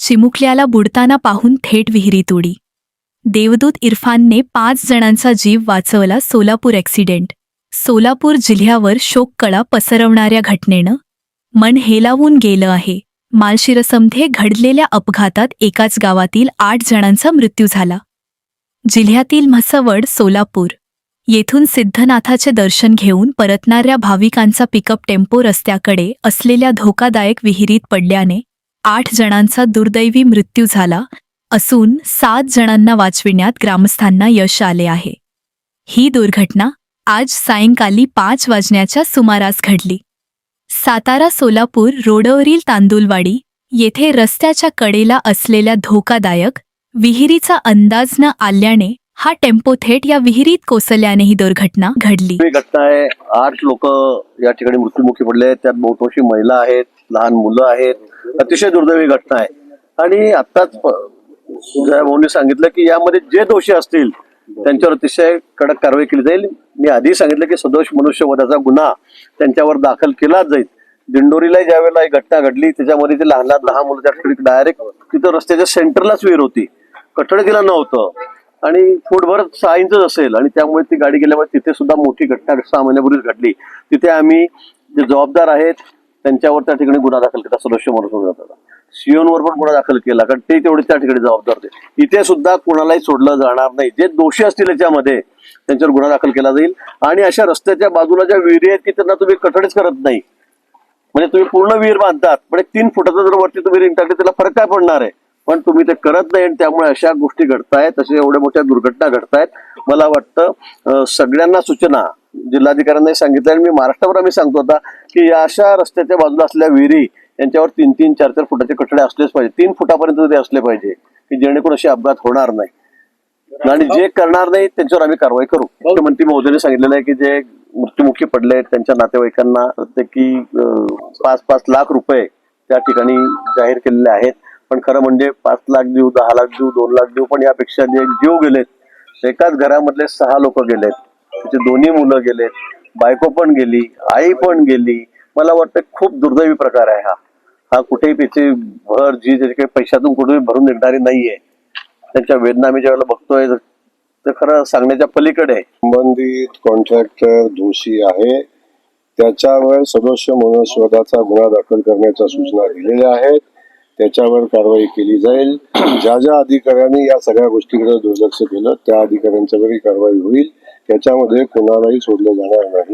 चिमुकल्याला बुडताना पाहून थेट विहिरीत उडी. देवदूत इरफानने 5 जणांचा जीव वाचवला. सोलापूर ॲक्सिडेंट. सोलापूर जिल्ह्यावर शोककळा पसरवणाऱ्या घटनेनं मन हेलावून गेलं आहे. माळशिरसमध्ये घडलेल्या अपघातात एकाच गावातील 8 जणांचा मृत्यू झाला. जिल्ह्यातील म्हसवड, सोलापूर येथून सिद्धनाथाचे दर्शन घेऊन परतणाऱ्या भाविकांचा पिकअप टेम्पो रस्त्याकडे असलेल्या धोकादायक विहिरीत पडल्याने 8 जणांचा दुर्दैवी मृत्यू झाला असून 7 जणांना वाचविण्यात ग्रामस्थांना यश आले आहे. ही दुर्घटना आज सायंकाळी 5 वाजण्याच्या सुमारास घडली. सातारा सोलापूर रोडवरील तांदुलवाडी येथे रस्त्याच्या कडेला असलेल्या धोकादायक विहिरीचा अंदाज न आल्याने हा टेम्पो थेट या विहिरीत कोसळल्याने ही दुर्घटना घडली. ही घटना आहे. 8 लोक या ठिकाणी मृत्युमुखी पडले आहेत. त्यात बहुतांशी महिला आहेत, लहान मुलं आहेत. अतिशय दुर्दैवी घटना आहे. आणि आताच भाऊंनी सांगितलं की यामध्ये जे दोषी असतील त्यांच्यावर अतिशय कडक कारवाई केली जाईल. मी आधी सांगितलं की सदोष मनुष्यवधाचा गुन्हा त्यांच्यावर दाखल केला जाईल. दिंडोरीला ज्या वेळेला ही घटना घडली त्याच्यामध्ये ते लहान मुलं त्या ठिकाणी डायरेक्ट तिथं रस्त्याच्या सेंटरलाच विहीर होती. कठडे तिला नव्हतं आणि फूटभर 6 इंच असेल आणि त्यामुळे ती गाडी गेल्यामुळे तिथे सुद्धा मोठी घटना 6 महिन्यापूर्वीच घडली. तिथे आम्ही जे जबाबदार आहेत त्यांच्यावर त्या ठिकाणी गुन्हा दाखल केला. सदस्य मनुष्यवधाचा सीओनवर पण गुन्हा दाखल केला कारण ते तेवढे त्या ठिकाणी जबाबदार होते. इथे सुद्धा कोणालाही सोडलं जाणार नाही. जे दोषी असतील याच्यामध्ये त्यांच्यावर गुन्हा दाखल केला जाईल. आणि अशा रस्त्याच्या बाजूला ज्या विहिरी आहेत की त्यांना तुम्ही कठडेच करत नाही, म्हणजे तुम्ही पूर्ण विहीर बांधतात पण 3 फुटाचा जर वरती तुम्ही रिंग टाकली त्याला फरक काय पडणार आहे, पण तुम्ही ते करत नाही आणि त्यामुळे अशा गोष्टी घडतायत. अशा एवढ्या मोठ्या दुर्घटना घडतायत. मला वाटतं सगळ्यांना सूचना जिल्हाधिकाऱ्यांनी सांगितलं आणि मी महाराष्ट्रावर आम्ही सांगतो आता की अशा रस्त्याच्या बाजूला असलेल्या विहिरी यांच्यावर 3-3, 4-4 फुटाचे कठडे असलेच पाहिजे. 3 फुटापर्यंत ते असले पाहिजे की जेणेकरून असे अपघात होणार नाही. आणि जे करणार नाही त्यांच्यावर आम्ही कारवाई करू. मुख्यमंत्री महोदयांनी सांगितलेलं आहे की जे मृत्युमुखी पडले त्यांच्या नातेवाईकांना प्रत्येकी 5-5 लाख रुपये त्या ठिकाणी जाहीर केलेले आहेत. पण खरं म्हणजे 5 लाख देऊ, 10 लाख देऊ, 2 लाख देऊ, पण यापेक्षा जे जीव गेलेत, एकाच घरामधले 6 लोक गेलेत, त्याचे 2 मुलं गेलेत, बायको पण गेली, आई पण गेली. मला वाटतं खूप दुर्दैवी प्रकार आहे हा कुठेही त्याची भर जी काही पैशातून कुठेही भरून निघणारी नाहीये. त्यांच्या वेदना आम्ही ज्यावेळेला बघतोय तर खरं सांगण्याच्या पलीकडे. संबंधित कॉन्ट्रॅक्टर दोषी आहे त्याच्यावर सदस्य मनुष्यवधाचा गुन्हा दाखल करण्याच्या सूचना दिलेल्या आहेत. त्याच्यावर कारवाई केली जाईल. ज्या ज्या अधिकाऱ्यांनी या सगळ्या गोष्टीकडे दुर्लक्ष केलं त्या अधिकाऱ्यांच्यावरही कारवाई होईल. त्याच्यामध्ये कोणालाही सोडलं जाणार नाही.